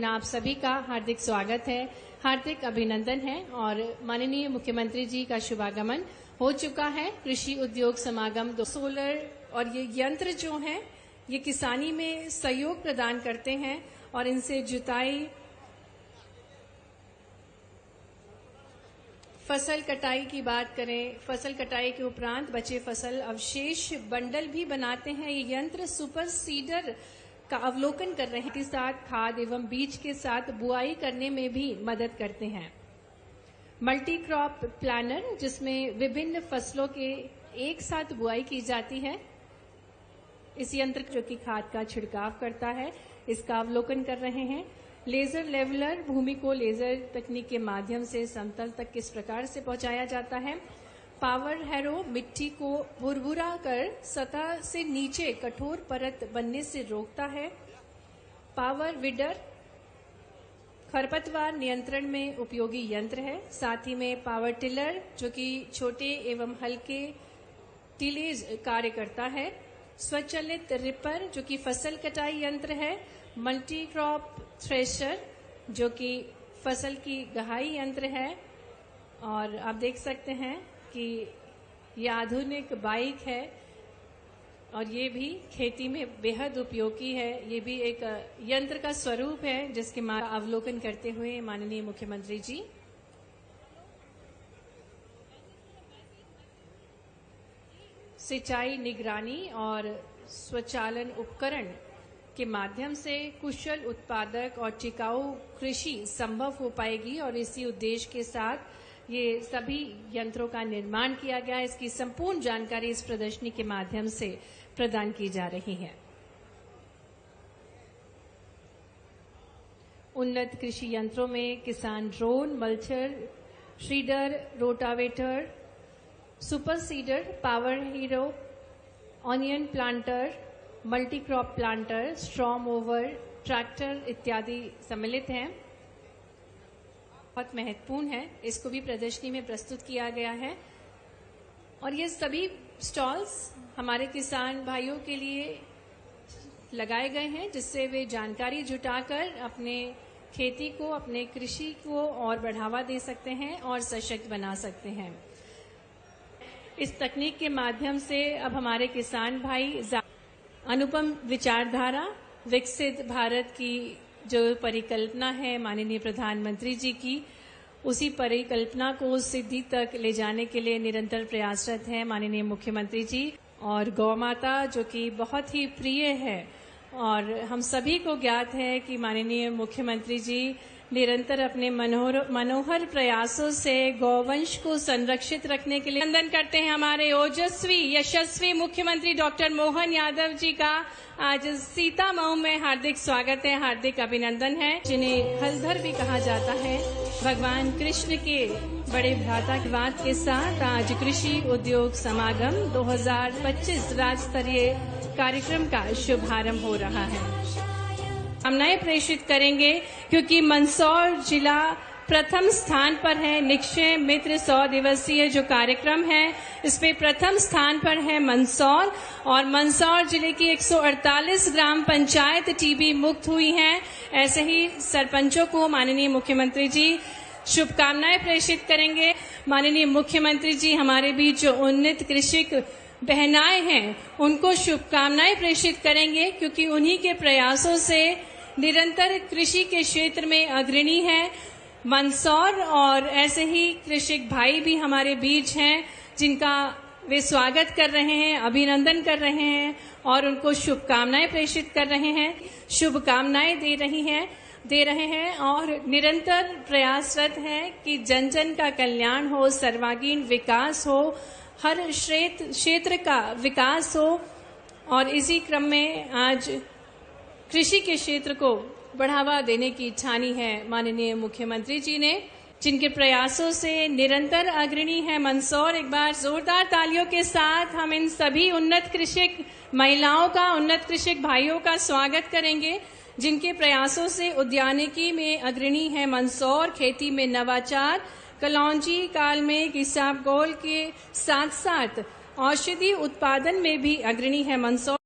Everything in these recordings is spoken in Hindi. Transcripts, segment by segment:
आप सभी का हार्दिक स्वागत है, हार्दिक अभिनंदन है और माननीय मुख्यमंत्री जी का शुभागमन हो चुका है। कृषि उद्योग समागम सोलर और ये यंत्र जो हैं ये किसानी में सहयोग प्रदान करते हैं और इनसे जुताई, फसल कटाई की बात करें, फसल कटाई के उपरांत बचे फसल अवशेष बंडल भी बनाते हैं। ये यंत्र सुपर सीडर का अवलोकन कर रहे हैं के साथ खाद एवं बीज के साथ बुआई करने में भी मदद करते हैं। मल्टी क्रॉप प्लानर जिसमें विभिन्न फसलों के एक साथ बुआई की जाती है, इस यंत्र जो कि खाद का छिड़काव करता है इसका अवलोकन कर रहे हैं। लेजर लेवलर भूमि को लेजर तकनीक के माध्यम से समतल तक किस प्रकार से पहुंचाया जाता है। पावर हैरो मिट्टी को भुरभुरा कर सतह से नीचे कठोर परत बनने से रोकता है। पावर विडर खरपतवार नियंत्रण में उपयोगी यंत्र है। साथ ही में पावर टिलर जो कि छोटे एवं हल्के टिलेज कार्य करता है। स्वचालित रिपर जो कि फसल कटाई यंत्र है। मल्टी क्रॉप थ्रेशर जो कि फसल की गहाई यंत्र है। और आप देख सकते हैं कि ये आधुनिक बाइक है और ये भी खेती में बेहद उपयोगी है। ये भी एक यंत्र का स्वरूप है जिसके अवलोकन करते हुए माननीय मुख्यमंत्री जी सिंचाई निगरानी और स्वचालन उपकरण के माध्यम से कुशल उत्पादक और टिकाऊ कृषि संभव हो पाएगी और इसी उद्देश्य के साथ ये सभी यंत्रों का निर्माण किया गया है। इसकी संपूर्ण जानकारी इस प्रदर्शनी के माध्यम से प्रदान की जा रही है। उन्नत कृषि यंत्रों में किसान drone, mulcher, shredder, rotavator, super seeder, power harrow, onion planter, multi crop planter, स्ट्रॉम ओवर, ट्रैक्टर इत्यादि सम्मिलित हैं। बहुत महत्वपूर्ण है, इसको भी प्रदर्शनी में प्रस्तुत किया गया है और ये सभी स्टॉल्स हमारे किसान भाइयों के लिए लगाए गए हैं जिससे वे जानकारी जुटाकर अपने खेती को, अपने कृषि को और बढ़ावा दे सकते हैं और सशक्त बना सकते हैं। इस तकनीक के माध्यम से अब हमारे किसान भाई अनुपम विचारधारा, विकसित भारत की जो परिकल्पना है माननीय प्रधानमंत्री जी की, उसी परिकल्पना को सिद्धि तक ले जाने के लिए निरंतर प्रयासरत हैं माननीय मुख्यमंत्री जी। और गौ माता जो कि बहुत ही प्रिय है और हम सभी को ज्ञात है कि माननीय मुख्यमंत्री जी निरंतर अपने मनोहर प्रयासों से गौवंश को संरक्षित रखने के लिए वंदन करते हैं। हमारे ओजस्वी यशस्वी मुख्यमंत्री डॉक्टर मोहन यादव जी का आज सीतामऊ में हार्दिक स्वागत है, हार्दिक अभिनंदन है, जिन्हें हलधर भी कहा जाता है। भगवान कृष्ण के बड़े भ्राता की बात के साथ आज कृषि उद्योग समागम 2025 राज्य स्तरीय कार्यक्रम का शुभारंभ हो रहा है। शुभकामनाएं प्रेषित करेंगे क्योंकि मंदसौर जिला प्रथम स्थान पर है। निक्षय मित्र 100 दिवसीय जो कार्यक्रम है इसमें प्रथम स्थान पर है मंदसौर और मंदसौर जिले की 148 ग्राम पंचायत टीबी मुक्त हुई हैं। ऐसे ही सरपंचों को माननीय मुख्यमंत्री जी शुभकामनाएं प्रेषित करेंगे। माननीय मुख्यमंत्री जी हमारे बीच जो उन्नत कृषक बहनाएं हैं उनको शुभकामनाएं प्रेषित करेंगे क्योंकि उन्हीं के प्रयासों से निरंतर कृषि के क्षेत्र में अग्रणी है मंदसौर। और ऐसे ही कृषक भाई भी हमारे बीच हैं जिनका वे स्वागत कर रहे हैं, अभिनंदन कर रहे हैं और उनको शुभकामनाएं प्रेषित कर रहे हैं, शुभकामनाएं दे रहे हैं और निरंतर प्रयासरत हैं कि जन जन का कल्याण हो, सर्वांगीण विकास हो, हर क्षेत्र का विकास हो। और इसी क्रम में आज कृषि के क्षेत्र को बढ़ावा देने की ठानी है माननीय मुख्यमंत्री जी ने, जिनके प्रयासों से निरंतर अग्रणी है मंदसौर। एक बार जोरदार तालियों के साथ हम इन सभी उन्नत कृषक महिलाओं का, उन्नत कृषक भाइयों का स्वागत करेंगे जिनके प्रयासों से उद्यानिकी में अग्रणी है मंदसौर, खेती में नवाचार, कलौंजी काल में इसबगोल के साथ साथ औषधि उत्पादन में भी अग्रणी है मंदसौर।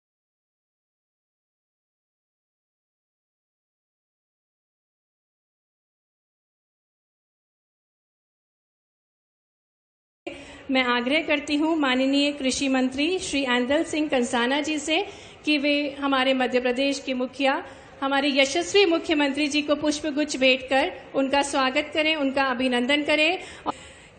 मैं आग्रह करती हूं माननीय कृषि मंत्री श्री ऐंदल सिंह कंसाना जी से कि वे हमारे मध्य प्रदेश के मुखिया हमारे यशस्वी मुख्यमंत्री जी को पुष्पगुच्छ भेंट कर उनका स्वागत करें, उनका अभिनंदन करें।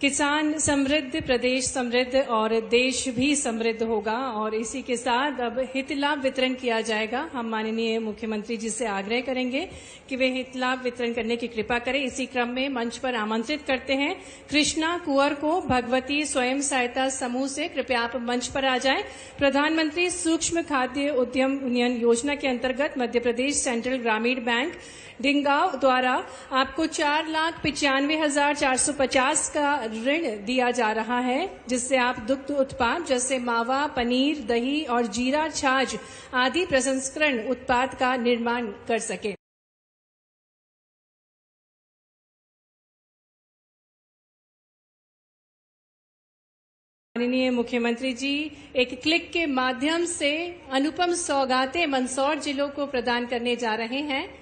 किसान समृद्ध, प्रदेश समृद्ध और देश भी समृद्ध होगा। और इसी के साथ अब हित लाभ वितरण किया जाएगा। हम माननीय मुख्यमंत्री जी से आग्रह करेंगे कि वे हित लाभ वितरण करने की कृपा करें। इसी क्रम में मंच पर आमंत्रित करते हैं कृष्णा कुंवर को भगवती स्वयं सहायता समूह से। कृपया आप मंच पर आ जाएं। प्रधानमंत्री सूक्ष्म खाद्य उद्यम उन्नयन योजना के अंतर्गत मध्य प्रदेश सेंट्रल ग्रामीण बैंक डिंगांव द्वारा आपको 4,95,450 का ऋण दिया जा रहा है, जिससे आप दुग्ध उत्पाद जैसे मावा, पनीर, दही और जीरा छाछ आदि प्रसंस्करण उत्पाद का निर्माण कर सके। माननीय मुख्यमंत्री जी एक क्लिक के माध्यम से अनुपम सौगातें मंदसौर जिलों को प्रदान करने जा रहे हैं।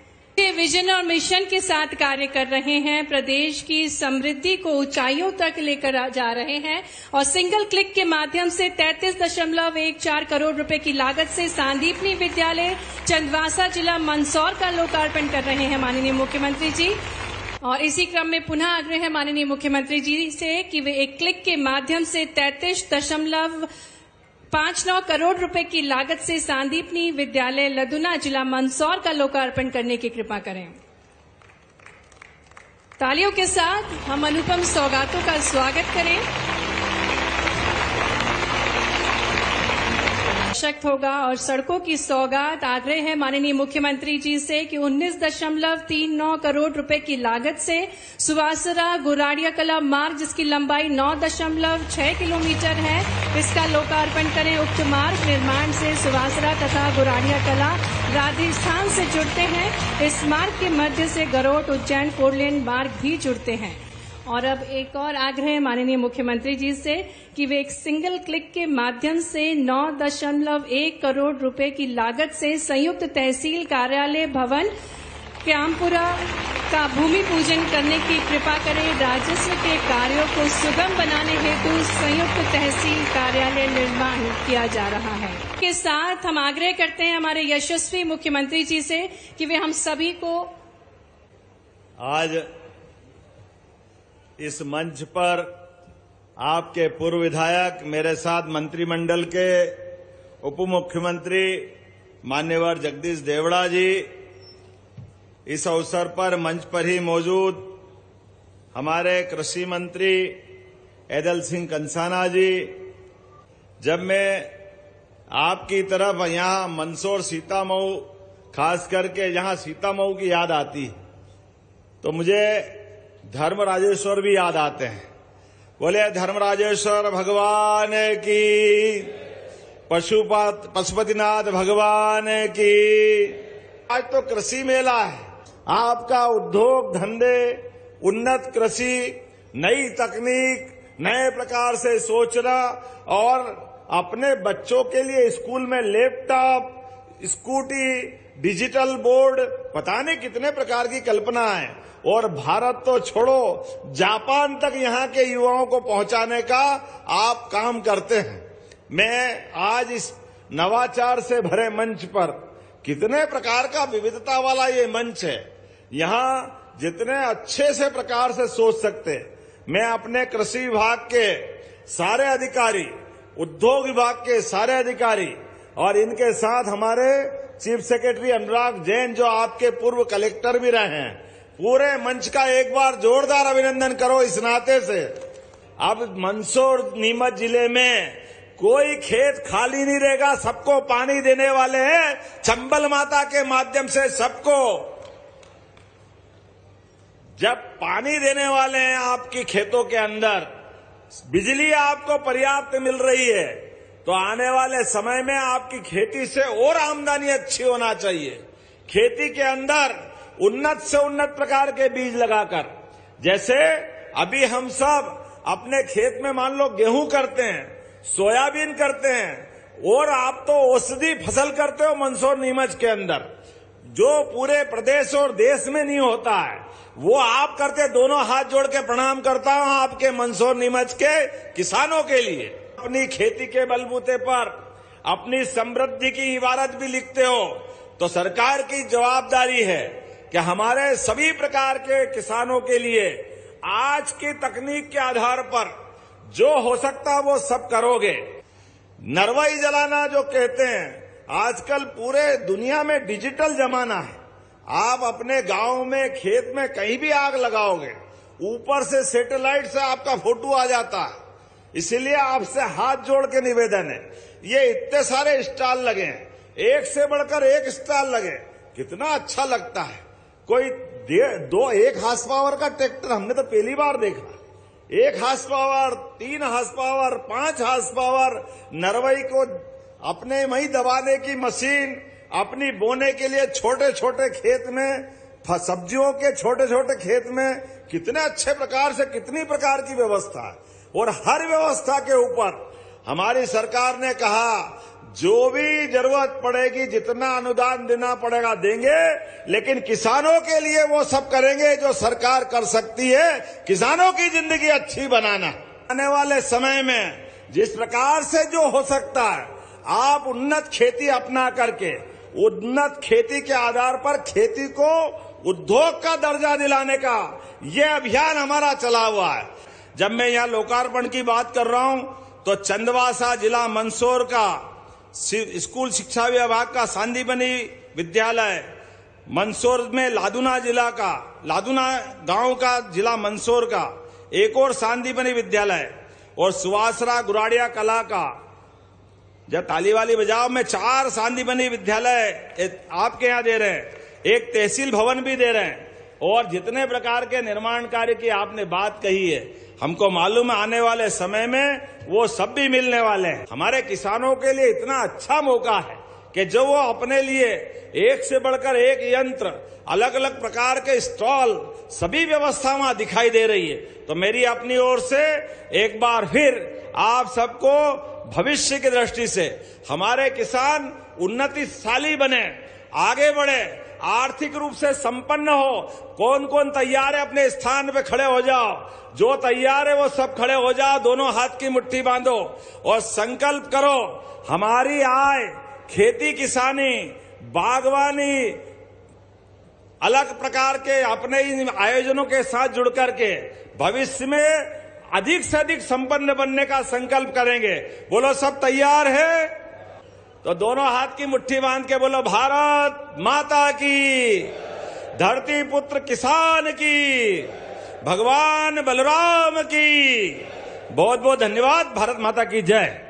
विजन और मिशन के साथ कार्य कर रहे हैं, प्रदेश की समृद्धि को ऊंचाइयों तक लेकर जा रहे हैं और सिंगल क्लिक के माध्यम से 33.14 करोड़ रुपए की लागत से सांदीपनी विद्यालय चंदवासा जिला मंदसौर का लोकार्पण कर रहे हैं माननीय मुख्यमंत्री जी। और इसी क्रम में पुनः आग्रह है माननीय मुख्यमंत्री जी से कि वे एक क्लिक के माध्यम से 33.59 करोड़ रुपए की लागत से सांदीपनी विद्यालय लदुना जिला मंदसौर का लोकार्पण करने की कृपा करें। तालियों के साथ हम अनुपम सौगातों का स्वागत करें। सशक्त होगा और सड़कों की सौगात। आग्रह है माननीय मुख्यमंत्री जी से कि 19.39 करोड़ रुपए की लागत से सुवासरा गुराड़िया कला मार्ग, जिसकी लंबाई 9.6 किलोमीटर है, इसका लोकार्पण करें। उक्त मार्ग निर्माण से सुवासरा तथा गुराड़िया कला राजस्थान से जुड़ते हैं। इस मार्ग के मध्य से गरोट उज्जैन 4 लेन मार्ग भी जुड़ते हैं। और अब एक और आग्रह माननीय मुख्यमंत्री जी से कि वे एक सिंगल क्लिक के माध्यम से 9.1 करोड़ रुपए की लागत से संयुक्त तहसील कार्यालय भवन क्यामपुरा का भूमि पूजन करने की कृपा करें। राजस्व के कार्यों को सुगम बनाने हेतु संयुक्त तहसील कार्यालय निर्माण किया जा रहा है। के साथ हम आग्रह करते हैं हमारे यशस्वी मुख्यमंत्री जी से कि वे हम सभी को आज इस मंच पर आपके पूर्व विधायक, मेरे साथ मंत्रिमंडल के उप मुख्यमंत्री मान्यवर जगदीश देवड़ा जी, इस अवसर पर मंच पर ही मौजूद हमारे कृषि मंत्री ऐदल सिंह कंसाना जी। जब मैं आपकी तरफ यहां मंदसौर सीतामऊ, खास करके यहां सीतामऊ की याद आती है तो मुझे धर्मराजेश्वर भी याद आते हैं। बोले धर्मराजेश्वर भगवान की, पशुपतिनाथ भगवान की। आज तो कृषि मेला है। आपका उद्योग धंधे, उन्नत कृषि, नई तकनीक, नए प्रकार से सोचना और अपने बच्चों के लिए स्कूल में लैपटॉप, स्कूटी, डिजिटल बोर्ड, पता नहीं कितने प्रकार की कल्पना है। और भारत तो छोड़ो, जापान तक यहाँ के युवाओं को पहुंचाने का आप काम करते हैं। मैं आज इस नवाचार से भरे मंच पर, कितने प्रकार का विविधता वाला ये मंच है, यहाँ जितने अच्छे से प्रकार से सोच सकते, मैं अपने कृषि विभाग के सारे अधिकारी, उद्योग विभाग के सारे अधिकारी और इनके साथ हमारे चीफ सेक्रेटरी अनुराग जैन, जो आपके पूर्व कलेक्टर भी रहे हैं, पूरे मंच का एक बार जोरदार अभिनंदन करो इस नाते से। अब मंदसौर नीमच जिले में कोई खेत खाली नहीं रहेगा, सबको पानी देने वाले हैं चंबल माता के माध्यम से। सबको जब पानी देने वाले हैं आपकी खेतों के अंदर, बिजली आपको पर्याप्त मिल रही है, तो आने वाले समय में आपकी खेती से और आमदनी अच्छी होना चाहिए। खेती के अंदर उन्नत से उन्नत प्रकार के बीज लगाकर, जैसे अभी हम सब अपने खेत में मान लो गेहूं करते हैं, सोयाबीन करते हैं, और आप तो औषधि फसल करते हो मंदसौर नीमच के अंदर। जो पूरे प्रदेश और देश में नहीं होता है, वो आप करते। दोनों हाथ जोड़ के प्रणाम करता हूं आपके मंदसौर नीमच के किसानों के लिए। अपनी खेती के बलबूते पर अपनी समृद्धि की इबारत भी लिखते हो, तो सरकार की जवाबदारी है कि हमारे सभी प्रकार के किसानों के लिए आज की तकनीक के आधार पर जो हो सकता है वो सब करोगे। नरवाई जलाना जो कहते हैं, आजकल पूरे दुनिया में डिजिटल जमाना है। आप अपने गांव में, खेत में कहीं भी आग लगाओगे, ऊपर से सैटेलाइट से आपका फोटो आ जाता है। इसीलिए आपसे हाथ जोड़ के निवेदन है, ये इतने सारे स्टॉल लगे हैं, एक से बढ़कर एक स्टॉल लगे, कितना अच्छा लगता है। कोई 1 हार्स पावर का ट्रैक्टर हमने तो पहली बार देखा। 1 horse power, 3 horse power, 5 horse power, नरवाई को अपने में ही दबाने की मशीन, अपनी बोने के लिए छोटे छोटे खेत में, सब्जियों के छोटे छोटे खेत में कितने अच्छे प्रकार से, कितनी प्रकार की व्यवस्था है। और हर व्यवस्था के ऊपर हमारी सरकार ने कहा जो भी जरूरत पड़ेगी, जितना अनुदान देना पड़ेगा देंगे, लेकिन किसानों के लिए वो सब करेंगे जो सरकार कर सकती है, किसानों की जिंदगी अच्छी बनाना। आने वाले समय में जिस प्रकार से जो हो सकता है, आप उन्नत खेती अपना करके, उन्नत खेती के आधार पर खेती को उद्योग का दर्जा दिलाने का ये अभियान हमारा चला हुआ है। जब मैं यहाँ लोकार्पण की बात कर रहा हूं, तो चंदवासा जिला मंदसौर का स्कूल शिक्षा विभाग का सांदीपनी विद्यालय, मंदसौर में लादुना जिला का, लादुना गांव का जिला मंदसौर का एक और सांदीपनी विद्यालय, और सुवासरा गुराड़िया कला का, जब ताली वाली बजाओ में 4 सांदीपनी विद्यालय आपके यहाँ दे रहे हैं, एक तहसील भवन भी दे रहे हैं, और जितने प्रकार के निर्माण कार्य की आपने बात कही है, हमको मालूम है आने वाले समय में वो सब भी मिलने वाले हैं। हमारे किसानों के लिए इतना अच्छा मौका है कि जो वो अपने लिए एक से बढ़कर एक यंत्र, अलग अलग प्रकार के स्टॉल, सभी व्यवस्था वहां दिखाई दे रही है। तो मेरी अपनी ओर से एक बार फिर आप सबको भविष्य की दृष्टि से हमारे किसान उन्नतिशाली बने, आगे बढ़े, आर्थिक रूप से संपन्न हो। कौन कौन तैयार है अपने स्थान पे खड़े हो जाओ, जो तैयार है वो सब खड़े हो जाओ, दोनों हाथ की मुट्ठी बांधो और संकल्प करो, हमारी आय खेती किसानी, बागवानी, अलग प्रकार के अपने इन आयोजनों के साथ जुड़ करके भविष्य में अधिक से अधिक संपन्न बनने का संकल्प करेंगे। बोलो सब तैयार है? तो दोनों हाथ की मुट्ठी बांध के बोलो भारत माता की, धरती पुत्र किसान की, भगवान बलराम की। बहुत बहुत धन्यवाद। भारत माता की जय।